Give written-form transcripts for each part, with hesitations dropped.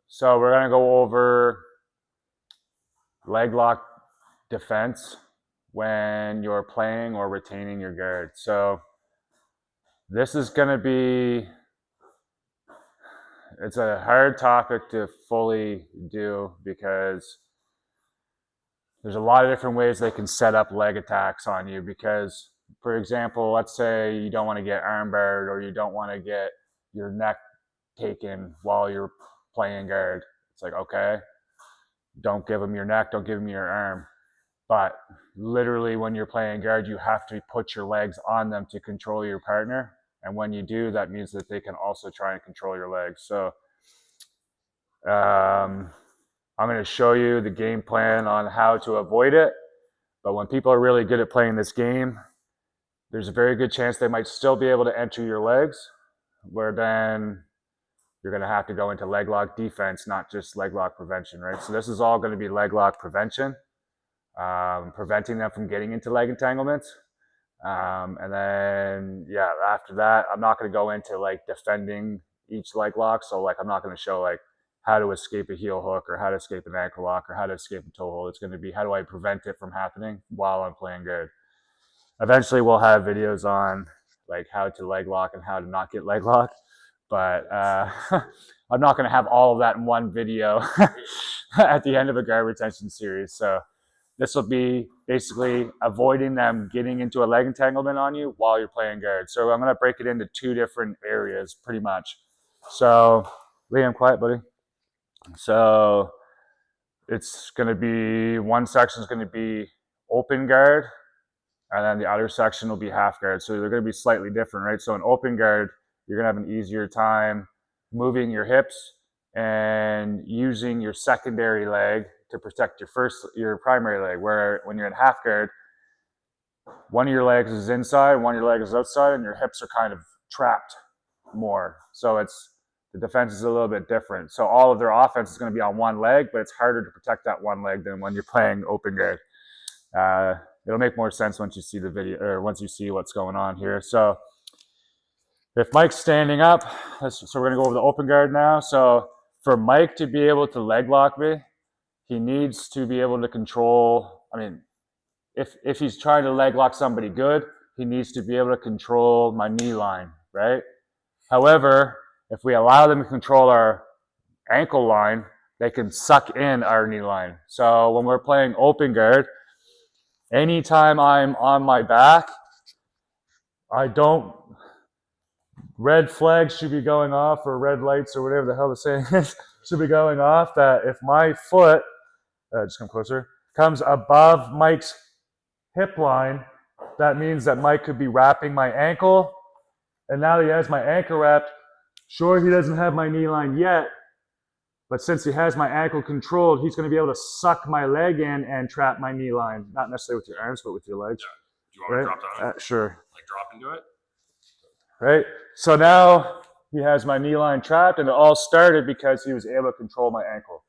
So we're going to go over leg lock defense when you're playing or retaining your guard. So this is going to be, it's a hard topic to fully do because there's a lot of different ways they can set up leg attacks on you. Because, for example, let's say you don't want to get armbarred or you don't want to get your neck taken while you're playing guard. It's like, okay, don't give them your neck, don't give them your arm. But literally when you're playing guard, you have to put your legs on them to control your partner. And when you do, that means that they can also try and control your legs. So I'm going to show you the game plan on how to avoid it. But when people are really good at playing this game, there's a very good chance they might still be able to enter your legs, where then you're going to have to go into leg lock defense, not just leg lock prevention, right? So this is all going to be leg lock prevention, preventing them from getting into leg entanglements. And then, yeah, after that, I'm not going to go into like defending each leg lock. So like, I'm not going to show like how to escape a heel hook or how to escape an ankle lock or how to escape a toe hold. It's going to be how do I prevent it from happening while I'm playing guard. Eventually we'll have videos on like how to leg lock and how to not get leg locked. But I'm not going to have all of that in one video at the end of a guard retention series. So this will be basically avoiding them getting into a leg entanglement on you while you're playing guard. So I'm going to break it into two different areas pretty much. So Liam, quiet, buddy. So it's going to be, one section is going to be open guard, and then the other section will be half guard. So they're going to be slightly different, right? So in open guard, you're going to have an easier time moving your hips and using your secondary leg to protect your primary leg. Where when you're in half guard, one of your legs is inside, one of your legs is outside, and your hips are kind of trapped more. So the defense is a little bit different. So all of their offense is going to be on one leg, but it's harder to protect that one leg than when you're playing open guard. It'll make more sense once you see the video, or once you see what's going on here. So if Mike's standing up, so we're going to go over the open guard now. So for Mike to be able to leg lock me, he needs to be able to control, I mean, if he's trying to leg lock somebody good, he needs to be able to control my knee line, right? However, if we allow them to control our ankle line, they can suck in our knee line. So when we're playing open guard, anytime I'm on my back, red flags should be going off, or red lights, or whatever the hell the saying is, should be going off, that if my foot, just come closer, comes above Mike's hip line, that means that Mike could be wrapping my ankle. And now that he has my ankle wrapped, sure, he doesn't have my knee line yet, but since he has my ankle controlled, he's going to be able to suck my leg in and trap my knee line. Not necessarily with your arms, but with your legs. Yeah. Do you want to drop down? Sure. Like drop into it? Right? So now he has my knee line trapped, and it all started because he was able to control my ankle,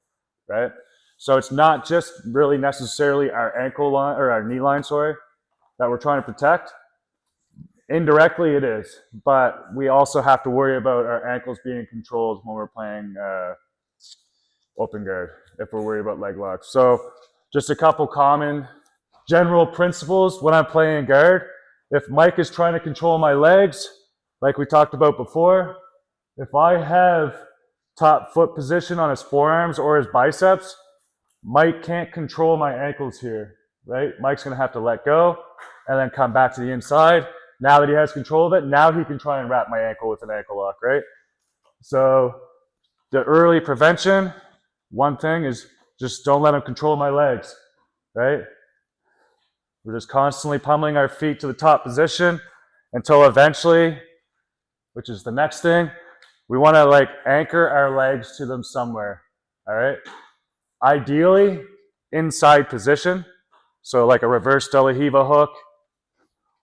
right? So it's not just really necessarily our ankle line, or our knee line, sorry, that we're trying to protect. Indirectly it is, but we also have to worry about our ankles being controlled when we're playing open guard, if we're worried about leg locks. So just a couple common general principles when I'm playing guard. If Mike is trying to control my legs, like we talked about before, if I have top foot position on his forearms or his biceps, Mike can't control my ankles here, right? Mike's going to have to let go and then come back to the inside. Now that he has control of it, now he can try and wrap my ankle with an ankle lock, right? So the early prevention, one thing is just don't let him control my legs, right? We're just constantly pummeling our feet to the top position until eventually, which is the next thing, we want to like anchor our legs to them somewhere, all right? Ideally, inside position, so like a reverse De La Riva hook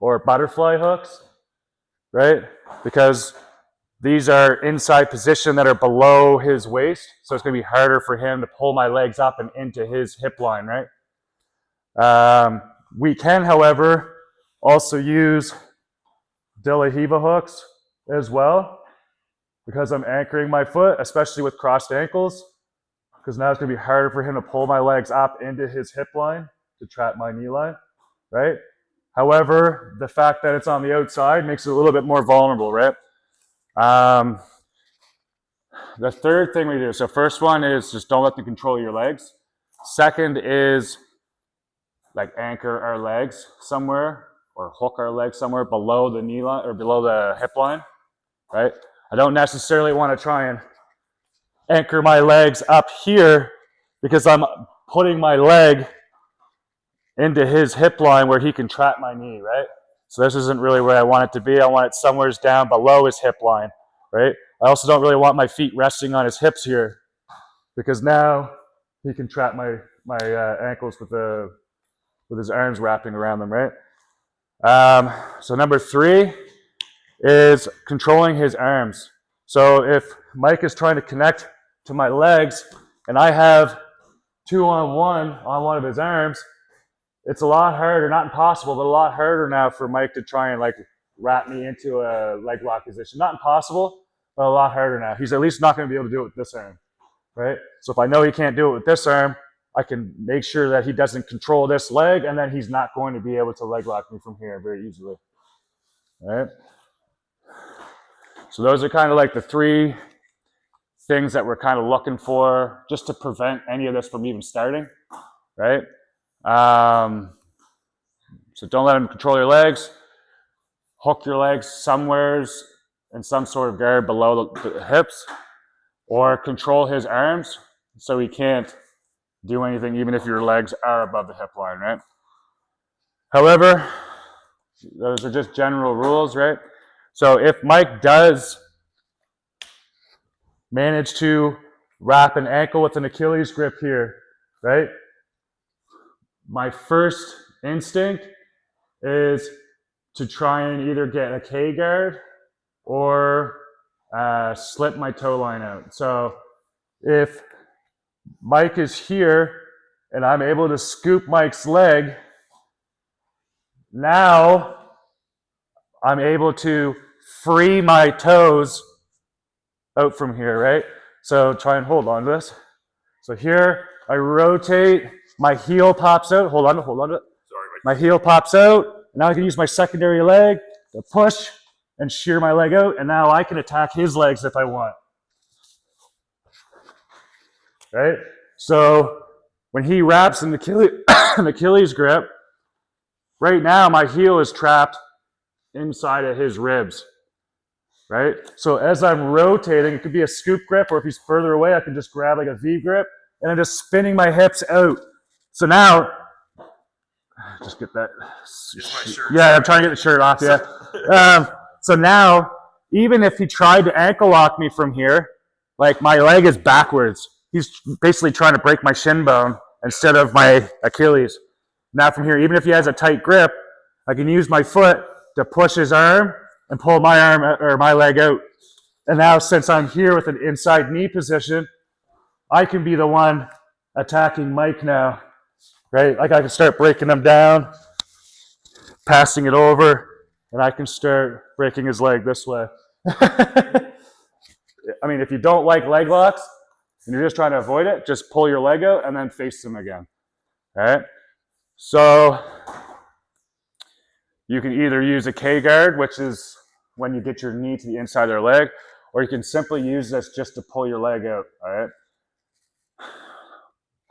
or butterfly hooks, right? Because these are inside position that are below his waist, so it's going to be harder for him to pull my legs up and into his hip line, right? We can, however, also use De La Riva hooks as well. because I'm anchoring my foot, especially with crossed ankles, because now it's going to be harder for him to pull my legs up into his hip line to trap my knee line, right? However, the fact that it's on the outside makes it a little bit more vulnerable, right? The third thing we do, so first one is just don't let them control your legs. Second is like anchor our legs somewhere or hook our legs somewhere below the knee line or below the hip line, right? I don't necessarily want to try and anchor my legs up here because I'm putting my leg into his hip line where he can trap my knee, right? So this isn't really where I want it to be. I want it somewhere down below his hip line, right? I also don't really want my feet resting on his hips here because now he can trap my ankles with his arms wrapping around them, right? So number 3 is controlling his arms. So if Mike is trying to connect to my legs and I have 2-on-1 on one of his arms, it's a lot harder, not impossible, but a lot harder now for Mike to try and like wrap me into a leg lock position. Not impossible, but a lot harder now. He's at least not going to be able to do it with this arm, right? So if I know he can't do it with this arm, I can make sure that he doesn't control this leg, and then he's not going to be able to leg lock me from here very easily, right? So those are kind of like the 3 things that we're kind of looking for just to prevent any of this from even starting, right? So don't let him control your legs. Hook your legs somewheres in some sort of guard below the hips, or control his arms so he can't do anything even if your legs are above the hip line, right? However, those are just general rules, right? So if Mike does manage to wrap an ankle with an Achilles grip here, right? My first instinct is to try and either get a K guard or slip my toe line out. So if Mike is here and I'm able to scoop Mike's leg, now I'm able to free my toes out from here, right? So try and hold on to this. So here I rotate, my heel pops out. Hold on to it. Sorry, Mike. My heel pops out. Now I can use my secondary leg to push and shear my leg out, and now I can attack his legs if I want. Right? So when he wraps an Achilles grip, right now my heel is trapped inside of his ribs. Right? So as I'm rotating, it could be a scoop grip, or if he's further away, I can just grab like a V grip, and I'm just spinning my hips out. So now, just get that. Yeah, I'm trying to get the shirt off, yeah. So now, even if he tried to ankle lock me from here, like my leg is backwards. He's basically trying to break my shin bone instead of my Achilles. Now from here, even if he has a tight grip, I can use my foot to push his arm and pull my arm or my leg out. And now since I'm here with an inside knee position, I can be the one attacking Mike now, right? Like I can start breaking him down, passing it over, and I can start breaking his leg this way. I mean, if you don't like leg locks and you're just trying to avoid it, just pull your leg out and then face him again, all right? So you can either use a K guard, which is when you get your knee to the inside of their leg, or you can simply use this just to pull your leg out, all right?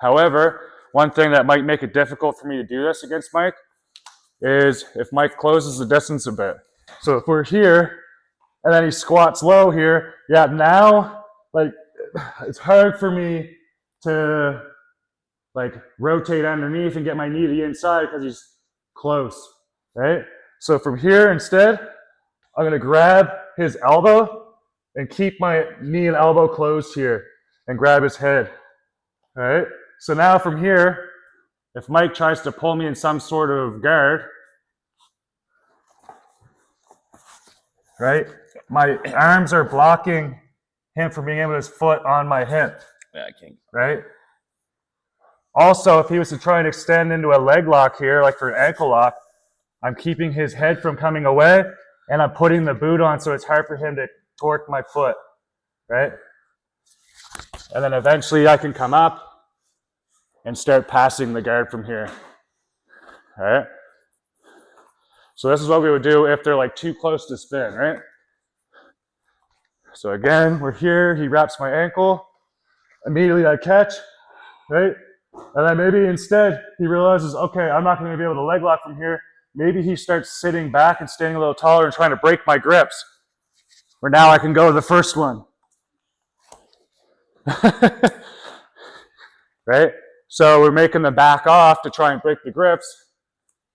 However, one thing that might make it difficult for me to do this against Mike is if Mike closes the distance a bit. So if we're here and then he squats low here, yeah, now like it's hard for me to like rotate underneath and get my knee to the inside because he's close, right? So from here instead, I'm gonna grab his elbow and keep my knee and elbow closed here and grab his head, all right? So now from here, if Mike tries to pull me in some sort of guard, right? My arms are blocking him from being able to his foot on my hip. Yeah, I can't. Right? Also, if he was to try and extend into a leg lock here, like for an ankle lock, I'm keeping his head from coming away, and I'm putting the boot on so it's hard for him to torque my foot. right? And then eventually I can come up and start passing the guard from here, all right? So this is what we would do if they're like too close to spin, right? So again, we're here, he wraps my ankle, immediately I catch, right? And then maybe instead he realizes, okay, I'm not gonna be able to leg lock from here. Maybe he starts sitting back and standing a little taller and trying to break my grips. Where now I can go to the first one. Right? So we're making them back off to try and break the grips.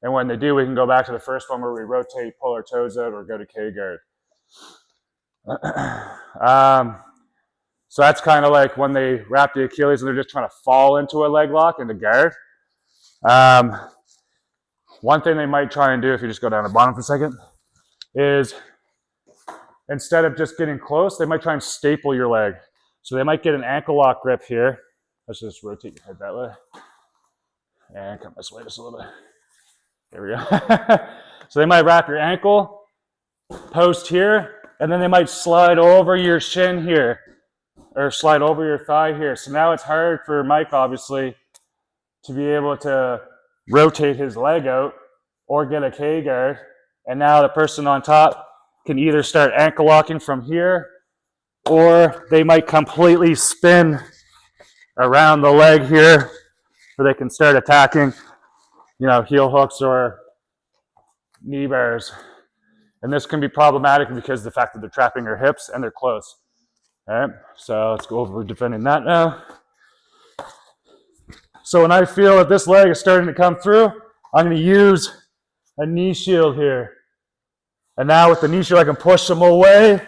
And when they do, we can go back to the first one where we rotate, pull our toes out, or go to K-guard. So that's kind of like when they wrap the Achilles and they're just trying to fall into a leg lock into guard. One thing they might try and do, if you just go down the bottom for a second, is instead of just getting close, they might try and staple your leg. So they might get an ankle lock grip here. Let's just rotate your head that way. And come this way just a little bit. There we go. So they might wrap your ankle, post here, and then they might slide over your shin here, or slide over your thigh here. So now it's hard for Mike, obviously, to be able to rotate his leg out or get a K-guard. And now the person on top can either start ankle locking from here, or they might completely spin around the leg here, so they can start attacking, you know, heel hooks or knee bars. And this can be problematic because of the fact that they're trapping your hips and they're close. All right, so let's go over defending that now. So when I feel that this leg is starting to come through, I'm going to use a knee shield here. And now with the knee shield, I can push them away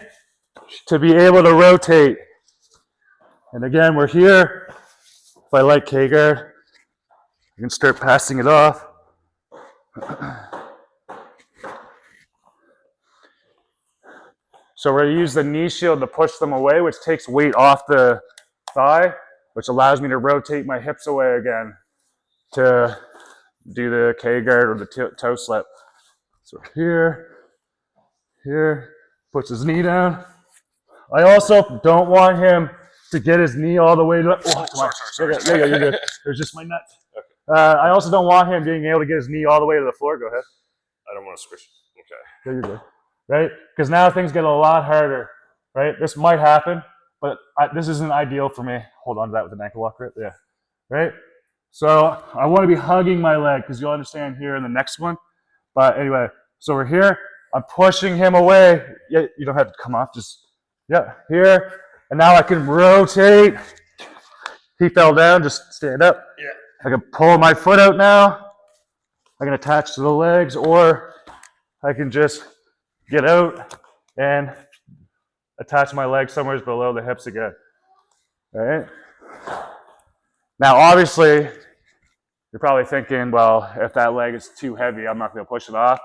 to be able to rotate. And again, we're here. If I like K-guard, I can start passing it off. So we're going to use the knee shield to push them away, which takes weight off the thigh, which allows me to rotate my hips away again to do the K-guard or the toe slip. So here, puts his knee down. I also don't want him to get his knee all the way to, sorry. Yeah, you're good. There's just my nuts. Okay. I also don't want him being able to get his knee all the way to the floor. Go ahead. I don't want to squish it. Okay. Yeah, you're good. Right? Because now things get a lot harder, right? This might happen, but this isn't ideal for me. Hold on to that with an ankle lock grip. Yeah. Right? So I want to be hugging my leg because you'll understand here in the next one. But anyway, so we're here. I'm pushing him away. Yeah, you don't have to come off. Just, yeah, here. And now I can rotate. He fell down. Just stand up. Yeah. I can pull my foot out now. I can attach to the legs, or I can just get out and attach my leg somewhere below the hips again. All right. Now, obviously, you're probably thinking, well, if that leg is too heavy, I'm not going to push it off.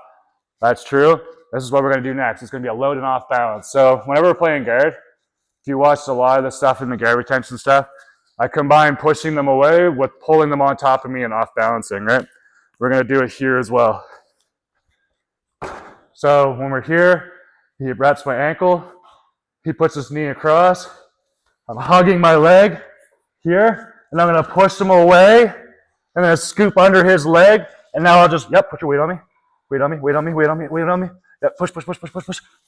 That's true. This is what we're going to do next. It's going to be a load and off balance. So whenever we're playing guard, if you watched a lot of the stuff in the guard retention stuff, I combine pushing them away with pulling them on top of me and off balancing, right? We're going to do it here as well. So when we're here, he wraps my ankle. He puts his knee across. I'm hugging my leg here, and I'm going to push him away. I'm going to scoop under his leg, and now I'll just, yep, put your weight on me. Weight on me, weight on me, weight on me, weight on me. Yep, push.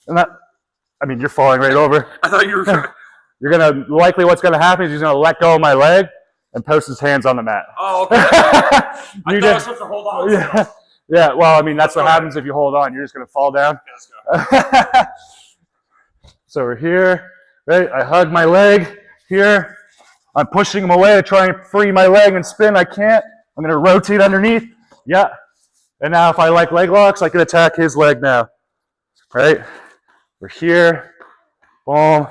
And that, I mean, you're falling right over. I thought you were. You're going to, likely what's going to happen is he's going to let go of my leg and post his hands on the mat. Oh, okay. I thought I was supposed to hold on. Yeah. Yeah, well, I mean, that's what happens if you hold on. You're just going to fall down. Yeah, let's go. So we're here, right? I hug my leg here. I'm pushing him away to try and free my leg and spin. I can't. I'm going to rotate underneath. Yeah. And now if I like leg locks, I can attack his leg now. Right? We're here. Boom.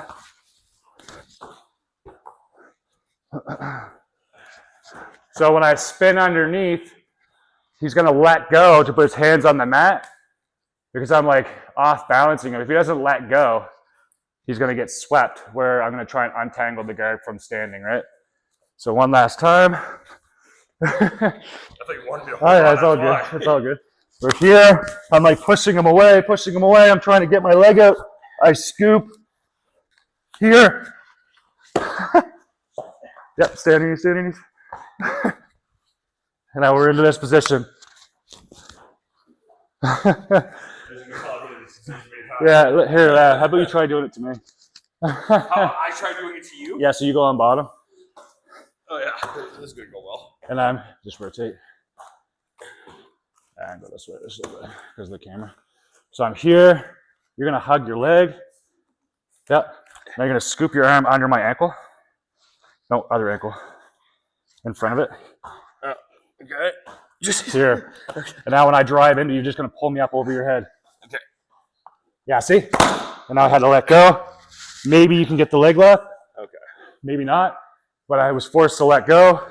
So when I spin underneath, he's going to let go to put his hands on the mat because I'm like off balancing him. If he doesn't let go, he's going to get swept where I'm going to try and untangle the guard from standing, right? So one last time. I thought you wanted me to hold Oh, yeah, on. it's all good. It's all good. We're here. I'm like pushing him away. I'm trying to get my leg out. I scoop. here. Yep, standing. And now we're into this position. Yeah, here, how about you try doing it to me? I tried doing it to you? Yeah, so you go on bottom. Oh, yeah. This is going to go well. And I'm just rotate. And go this way, because of the camera. So I'm here. You're going to hug your leg. Yep. Now you're going to scoop your arm under my ankle. No, other ankle. In front of it. Okay. Just here. Okay. And now when I drive into you, you're just going to pull me up over your head. Okay. Yeah, see? And now I had to let go. Maybe you can get the leg lock. Okay. Maybe not. But I was forced to let go. Okay.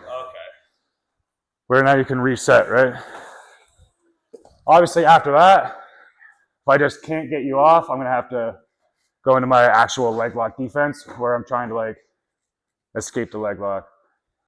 Where now you can reset, right? Obviously, after that, if I just can't get you off, I'm going to have to go into my actual leg lock defense where I'm trying to like escape the leg lock.